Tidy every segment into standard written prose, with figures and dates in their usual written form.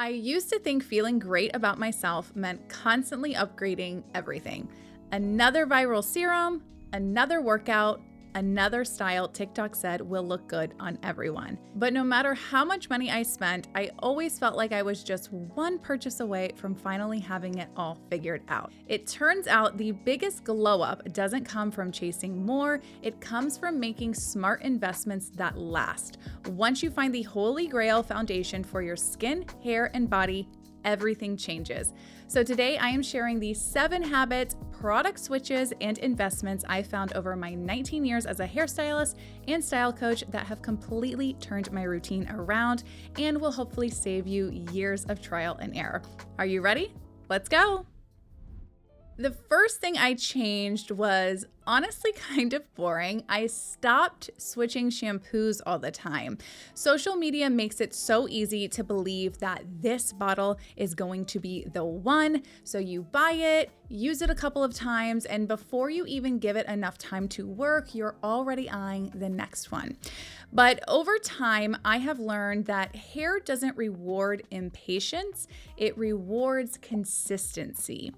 I used to think feeling great about myself meant constantly upgrading everything. Another viral serum, another workout, another style TikTok said will look good on everyone. But no matter how much money I spent, I always felt like I was just one purchase away from finally having it all figured out. It turns out the biggest glow up doesn't come from chasing more, it comes from making smart investments that last. Once you find the holy grail foundation for your skin, hair, and body, everything changes. So today I am sharing the 7 habits, product switches, and investments I found over my 19 years as a hairstylist and style coach that have completely turned my routine around and will hopefully save you years of trial and error. Are you ready? Let's go. The first thing I changed was honestly kind of boring. I stopped switching shampoos all the time. Social media makes it so easy to believe that this bottle is going to be the one. So you buy it, use it a couple of times, and before you even give it enough time to work, you're already eyeing the next one. But over time, I have learned that hair doesn't reward impatience, it rewards consistency.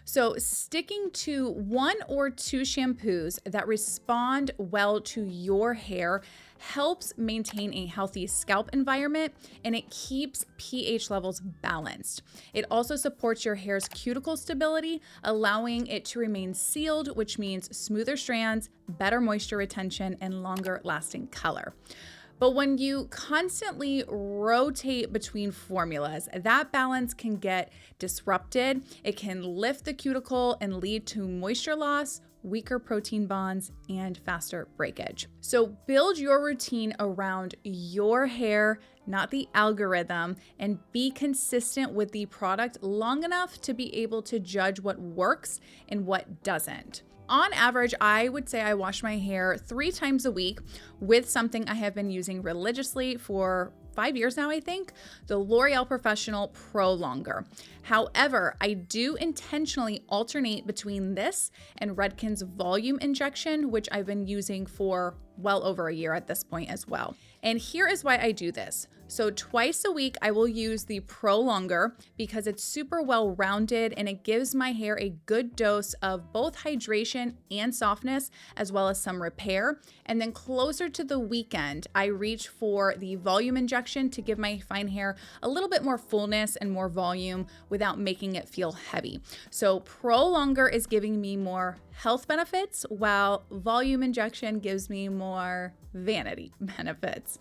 So sticking to 1 or 2 shampoos that respond well to your hair helps maintain a healthy scalp environment, and it keeps pH levels balanced. It also supports your hair's cuticle stability, allowing it to remain sealed, which means smoother strands, better moisture retention, and longer lasting color. But when you constantly rotate between formulas, that balance can get disrupted. It can lift the cuticle and lead to moisture loss, weaker protein bonds, and faster breakage. So build your routine around your hair, not the algorithm, and be consistent with the product long enough to be able to judge what works and what doesn't. On average, I would say I wash my hair 3 times a week with something I have been using religiously for 5 years now, I think, the L'Oreal Professional Pro Longer. However, I do intentionally alternate between this and Redken's volume injection, which I've been using for well over a year at this point as well. And here is why I do this. So twice a week, I will use the Pro Longer because it's super well rounded and it gives my hair a good dose of both hydration and softness, as well as some repair. And then closer to the weekend, I reach for the volume injection to give my fine hair a little bit more fullness and more volume without making it feel heavy. So Pro Longer is giving me more health benefits, while volume injection gives me more vanity benefits.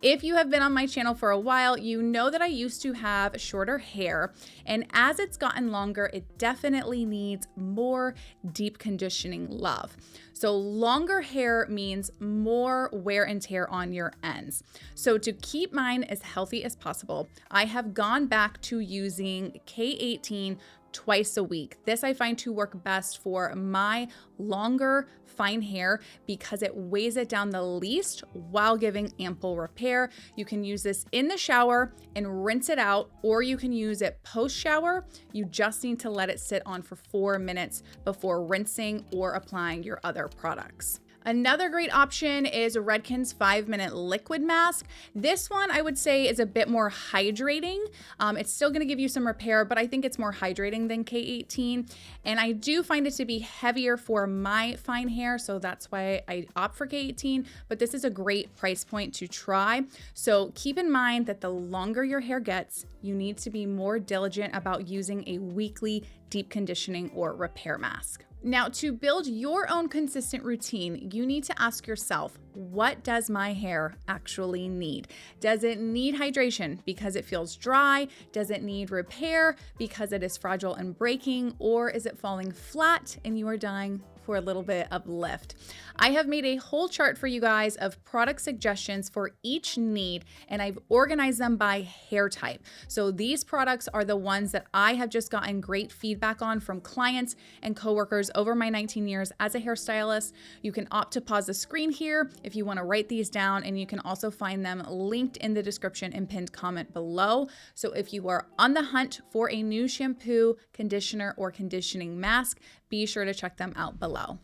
If you have been on my channel for a while, you know that I used to have shorter hair, and as it's gotten longer, it definitely needs more deep conditioning love. So longer hair means more wear and tear on your ends. So to keep mine as healthy as possible, I have gone back to using K18 twice a week. This I find to work best for my longer, fine hair because it weighs it down the least while giving ample repair. You can use this in the shower and rinse it out, or you can use it post shower. You just need to let it sit on for 4 minutes before rinsing or applying your other products. Another great option is Redken's 5-minute liquid mask. This one I would say is a bit more hydrating. It's still gonna give you some repair, but I think it's more hydrating than K18. And I do find it to be heavier for my fine hair, so that's why I opt for K18, but this is a great price point to try. So keep in mind that the longer your hair gets, you need to be more diligent about using a weekly deep conditioning or repair mask. Now, to build your own consistent routine, you need to ask yourself, what does my hair actually need? Does it need hydration because it feels dry? Does it need repair because it is fragile and breaking? Or is it falling flat and you are dying for a little bit of lift? I have made a whole chart for you guys of product suggestions for each need, and I've organized them by hair type. So these products are the ones that I have just gotten great feedback on from clients and coworkers over my 19 years as a hairstylist. You can opt to pause the screen here if you want to write these down, and you can also find them linked in the description and pinned comment below. So if you are on the hunt for a new shampoo, conditioner, or conditioning mask, be sure to check them out below.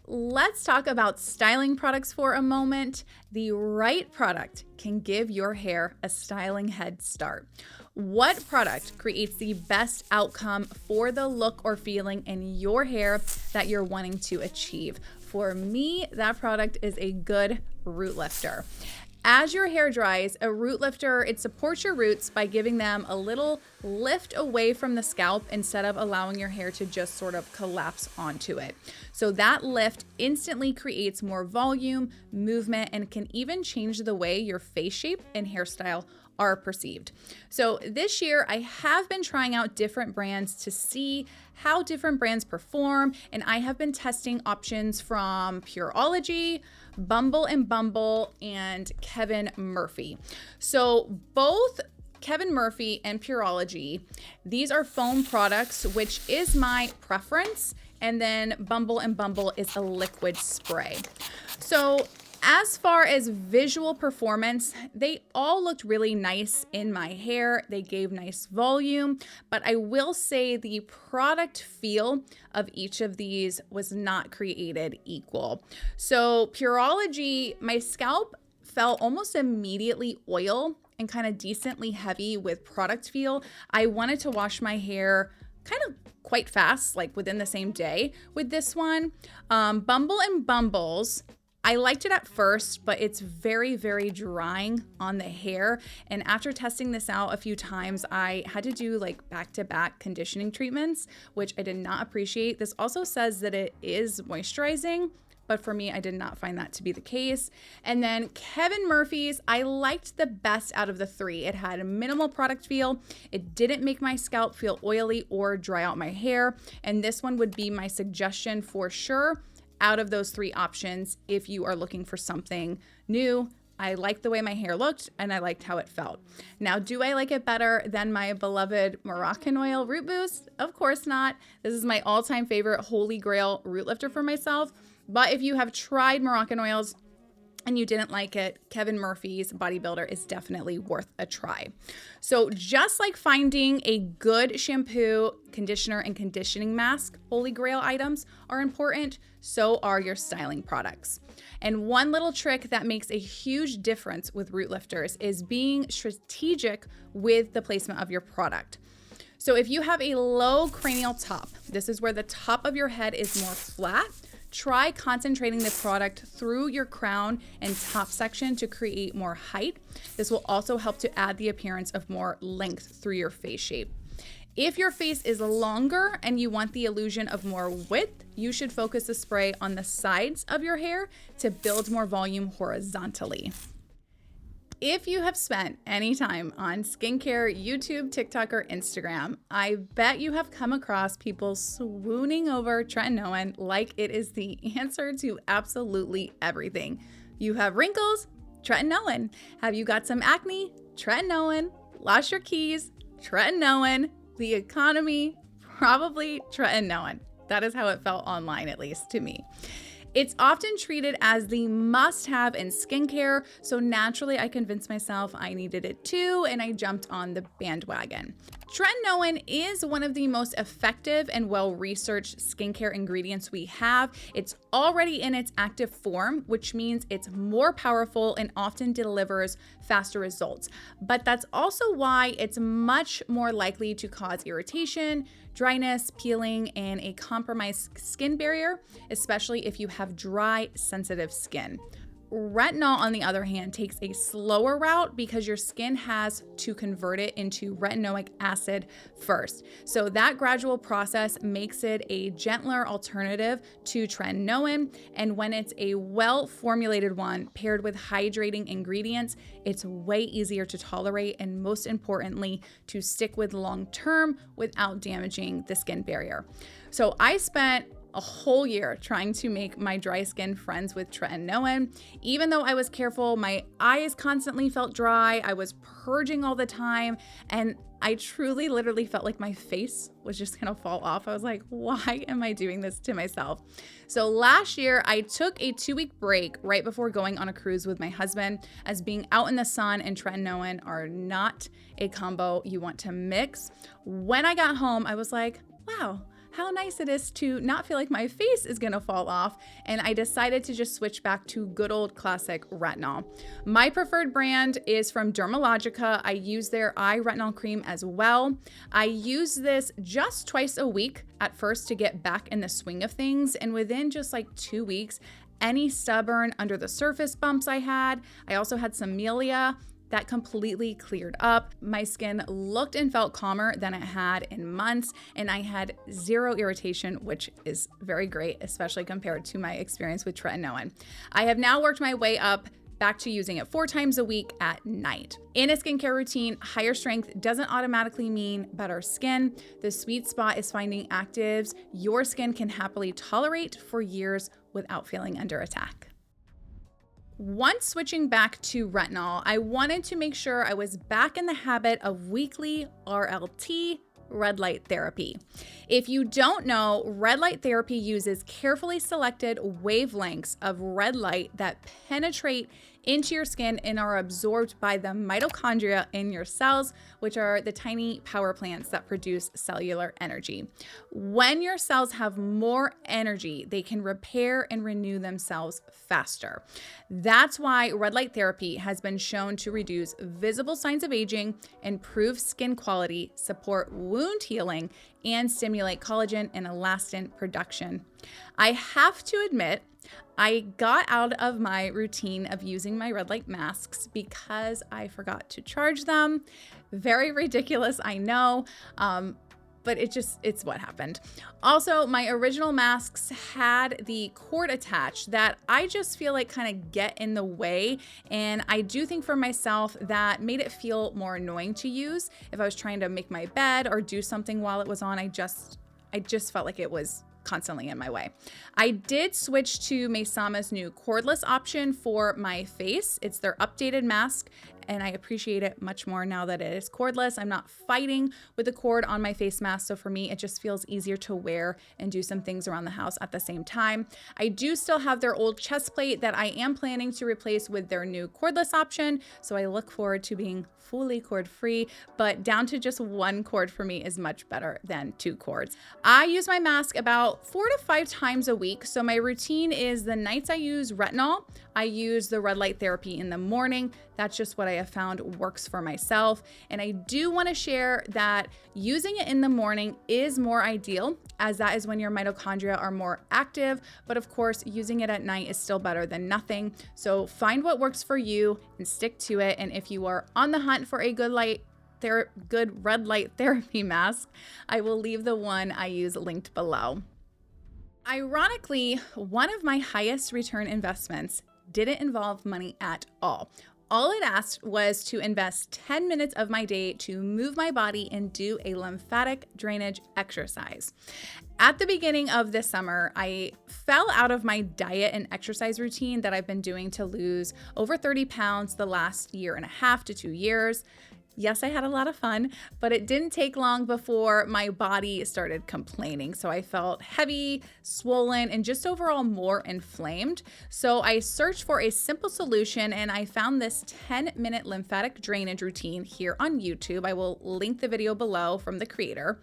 let's talk about styling products for a moment. The right product can give your hair a styling head start. What product creates the best outcome for the look or feeling in your hair that you're wanting to achieve? For me, that product is a good root lifter. As your hair dries, a root lifter, it supports your roots by giving them a little lift away from the scalp instead of allowing your hair to just sort of collapse onto it. So that lift instantly creates more volume, movement, and can even change the way your face shape and hairstyle are perceived. So this year I have been trying out different brands to see how different brands perform, and I have been testing options from Pureology, Bumble and Bumble, and Kevin Murphy. So both Kevin Murphy and Pureology, these are foam products, which is my preference, and then Bumble and Bumble is a liquid spray. So as far as visual performance, they all looked really nice in my hair. They gave nice volume, but I will say the product feel of each of these was not created equal. So Pureology, my scalp felt almost immediately oil and kind of decently heavy with product feel. I wanted to wash my hair kind of quite fast, like within the same day with this one. Bumble and Bumbles, I liked it at first, but it's very, very drying on the hair. And after testing this out a few times, I had to do like back-to-back conditioning treatments, which I did not appreciate. This also says that it is moisturizing, but for me, I did not find that to be the case. And then Kevin Murphy's, I liked the best out of the three. It had a minimal product feel. It didn't make my scalp feel oily or dry out my hair. And this one would be my suggestion for sure out of those three options if you are looking for something new. I liked the way my hair looked and I liked how it felt. Now, do I like it better than my beloved Moroccan Oil Root Boost? Of course not. This is my all-time favorite holy grail root lifter for myself. But if you have tried Moroccan oils and you didn't like it, Kevin Murphy's Bodybuilder is definitely worth a try. So just like finding a good shampoo, conditioner, and conditioning mask, holy grail items are important, so are your styling products. And one little trick that makes a huge difference with root lifters is being strategic with the placement of your product. So if you have a low cranial top, this is where the top of your head is more flat, try concentrating the product through your crown and top section to create more height. This will also help to add the appearance of more length through your face shape. If your face is longer and you want the illusion of more width, you should focus the spray on the sides of your hair to build more volume horizontally. If you have spent any time on skincare, YouTube, TikTok, or Instagram, I bet you have come across people swooning over tretinoin like it is the answer to absolutely everything. You have wrinkles? Tretinoin. Have you got some acne? Tretinoin. Lost your keys? Tretinoin. The economy? Probably tretinoin. That is how it felt online, at least to me. It's often treated as the must-have in skincare, so naturally I convinced myself I needed it too, and I jumped on the bandwagon. Tretinoin is one of the most effective and well-researched skincare ingredients we have. It's already in its active form, which means it's more powerful and often delivers faster results. But that's also why it's much more likely to cause irritation, dryness, peeling, and a compromised skin barrier, especially if you have dry, sensitive skin. Retinol, on the other hand, takes a slower route because your skin has to convert it into retinoic acid first. So that gradual process makes it a gentler alternative to tretinoin. And when it's a well-formulated one paired with hydrating ingredients, it's way easier to tolerate and, most importantly, to stick with long-term without damaging the skin barrier. So I spent a whole year trying to make my dry skin friends with tretinoin. Even though I was careful, my eyes constantly felt dry. I was purging all the time, and I truly literally felt like my face was just gonna fall off. I was like, why am I doing this to myself? So last year, I took a 2-week break right before going on a cruise with my husband, as being out in the sun and tretinoin are not a combo you want to mix. When I got home, I was like, wow, how nice it is to not feel like my face is gonna fall off, and I decided to just switch back to good old classic retinol. My preferred brand is from Dermalogica. I use their eye retinol cream as well. I use this just twice a week at first to get back in the swing of things, and within just like 2 weeks, any stubborn under the surface bumps I had, I also had some milia, that completely cleared up. My skin looked and felt calmer than it had in months, and I had zero irritation, which is very great, especially compared to my experience with Tretinoin. I have now worked my way up back to using it 4 times a week at night. In a skincare routine, higher strength doesn't automatically mean better skin. The sweet spot is finding actives your skin can happily tolerate for years without feeling under attack. Once switching back to retinol, I wanted to make sure I was back in the habit of weekly RLT, red light therapy. If you don't know, red light therapy uses carefully selected wavelengths of red light that penetrate into your skin and are absorbed by the mitochondria in your cells, which are the tiny power plants that produce cellular energy. When your cells have more energy, they can repair and renew themselves faster. That's why red light therapy has been shown to reduce visible signs of aging, improve skin quality, support wound healing, and stimulate collagen and elastin production. I have to admit, I got out of my routine of using my red light masks because I forgot to charge them. Very ridiculous, I know, but it's what happened. Also, my original masks had the cord attached that I just feel like kind of get in the way. And I do think for myself that made it feel more annoying to use. If I was trying to make my bed or do something while it was on, I just felt like it was constantly in my way. I did switch to Mesama's new cordless option for my face. It's their updated mask, and I appreciate it much more now that it is cordless. I'm not fighting with the cord on my face mask, so for me, it just feels easier to wear and do some things around the house at the same time. I do still have their old chest plate that I am planning to replace with their new cordless option, so I look forward to being fully cord-free, but down to just 1 cord for me is much better than 2 cords. I use my mask about 4 to 5 times a week, so my routine is the nights I use retinol, I use the red light therapy in the morning. That's just what I have found works for myself. And I do want to share that using it in the morning is more ideal, as that is when your mitochondria are more active. But of course, using it at night is still better than nothing. So find what works for you and stick to it. And if you are on the hunt for a good red light therapy mask, I will leave the one I use linked below. Ironically, one of my highest return investments didn't involve money at all. All it asked was to invest 10 minutes of my day to move my body and do a lymphatic drainage exercise. At the beginning of this summer, I fell out of my diet and exercise routine that I've been doing to lose over 30 pounds the last 1.5 to 2 years. Yes, I had a lot of fun, but it didn't take long before my body started complaining. So I felt heavy, swollen, and just overall more inflamed. So I searched for a simple solution and I found this 10-minute lymphatic drainage routine here on YouTube. I will link the video below from the creator.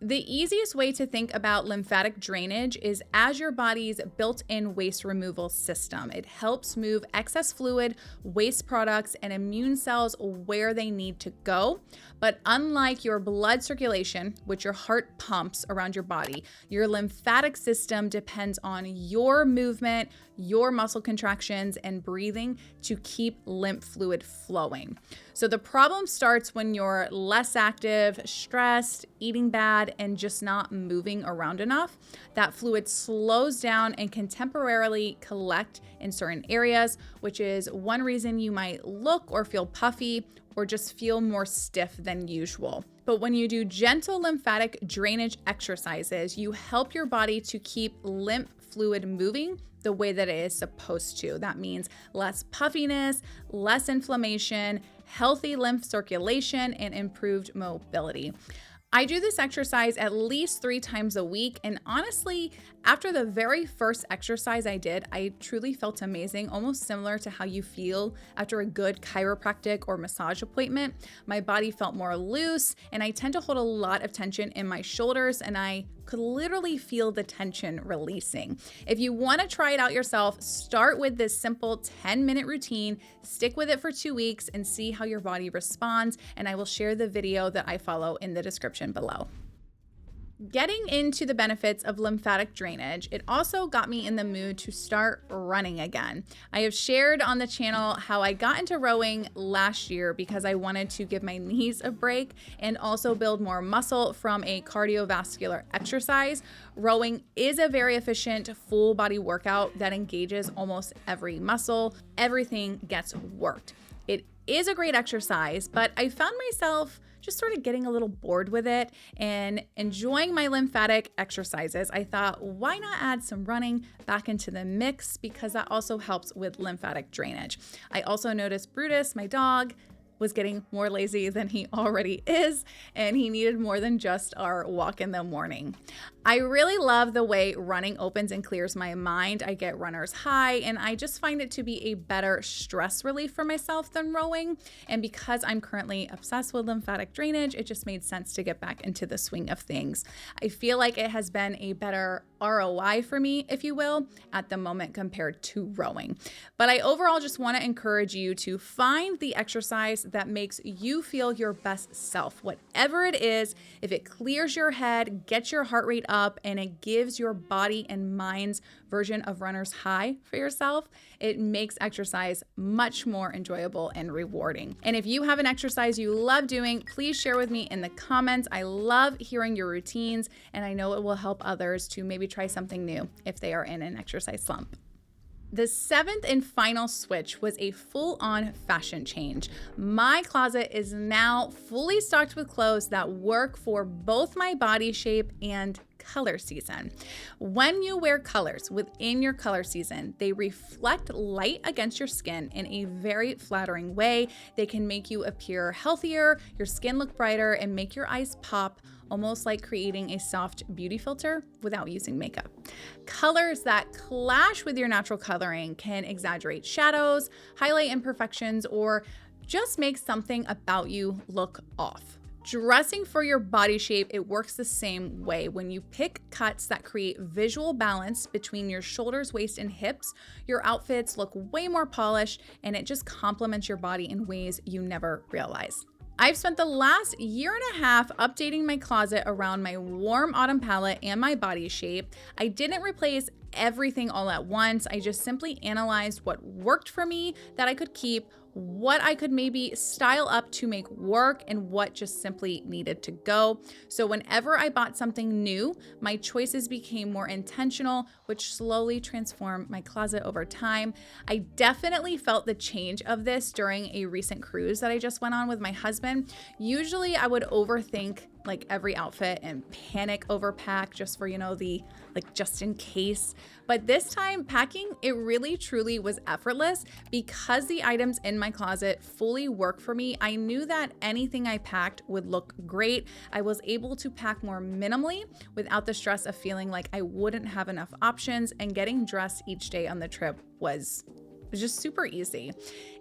The easiest way to think about lymphatic drainage is as your body's built-in waste removal system. It helps move excess fluid, waste products, and immune cells where they need to go. But unlike your blood circulation, which your heart pumps around your body, your lymphatic system depends on your movement, your muscle contractions, and breathing to keep lymph fluid flowing. So the problem starts when you're less active, stressed, eating bad, and just not moving around enough. That fluid slows down and can temporarily collect in certain areas, which is one reason you might look or feel puffy or just feel more stiff than usual. But when you do gentle lymphatic drainage exercises, you help your body to keep lymph fluid moving the way that it is supposed to. That means less puffiness, less inflammation, healthy lymph circulation, and improved mobility. I do this exercise at least 3 times a week, and honestly, after the very first exercise I did, I truly felt amazing, almost similar to how you feel after a good chiropractic or massage appointment. My body felt more loose, and I tend to hold a lot of tension in my shoulders, and I could literally feel the tension releasing. If you want to try it out yourself, start with this simple 10-minute routine, stick with it for 2 weeks and see how your body responds. And I will share the video that I follow in the description below. Getting into the benefits of lymphatic drainage, it also got me in the mood to start running again. I have shared on the channel how I got into rowing last year because I wanted to give my knees a break and also build more muscle from a cardiovascular exercise. Rowing is a very efficient full body workout that engages almost every muscle. Everything gets worked. It is a great exercise, but I found myself just sort of getting a little bored with it and enjoying my lymphatic exercises. I thought, why not add some running back into the mix, because that also helps with lymphatic drainage. I also noticed Brutus, my dog, was getting more lazy than he already is, and he needed more than just our walk in the morning. I really love the way running opens and clears my mind. I get runner's high, and I just find it to be a better stress relief for myself than rowing. And because I'm currently obsessed with lymphatic drainage, it just made sense to get back into the swing of things. I feel like it has been a better ROI for me, if you will, at the moment compared to rowing. But I overall just want to encourage you to find the exercise that makes you feel your best self, whatever it is. If it clears your head, gets your heart rate up, and it gives your body and mind's version of runner's high for yourself, it makes exercise much more enjoyable and rewarding. And if you have an exercise you love doing, please share with me in the comments. I love hearing your routines, and I know it will help others to maybe try something new if they are in an exercise slump. The seventh and final switch was a full-on fashion change. My closet is now fully stocked with clothes that work for both my body shape and color season. When you wear colors within your color season, they reflect light against your skin in a very flattering way. They can make you appear healthier, your skin look brighter, and make your eyes pop, almost like creating a soft beauty filter without using makeup. Colors that clash with your natural coloring can exaggerate shadows, highlight imperfections, or just make something about you look off. Dressing for your body shape, it works the same way. When you pick cuts that create visual balance between your shoulders, waist, and hips, your outfits look way more polished, and it just complements your body in ways you never realize. I've spent the last year and a half updating my closet around my warm autumn palette and my body shape. I didn't replace everything all at once. I just simply analyzed what worked for me that I could keep, what I could maybe style up to make work, and what just simply needed to go. So whenever I bought something new, my choices became more intentional, which slowly transformed my closet over time. I definitely felt the change of this during a recent cruise that I just went on with my husband. Usually I would overthink like every outfit and panic overpack just for, the just in case. But this time packing, it really truly was effortless because the items in my closet fully work for me. I knew that anything I packed would look great. I was able to pack more minimally without the stress of feeling like I wouldn't have enough options, and getting dressed each day on the trip was just super easy.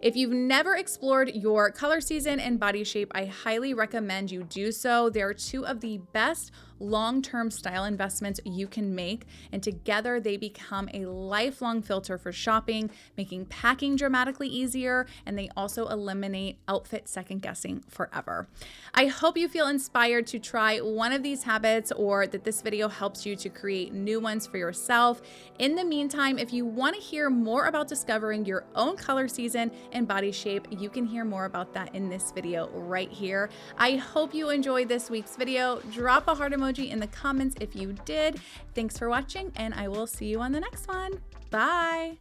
If you've never explored your color season and body shape, I highly recommend you do so. They're two of the best long-term style investments you can make, and together they become a lifelong filter for shopping, making packing dramatically easier, and they also eliminate outfit second guessing forever. I hope you feel inspired to try one of these habits, or that this video helps you to create new ones for yourself. In the meantime, if you want to hear more about discovering your own color season and body shape, you can hear more about that in this video right here. I hope you enjoyed this week's video. Drop a heart emoji in the comments if you did. Thanks for watching, and I will see you on the next one. Bye.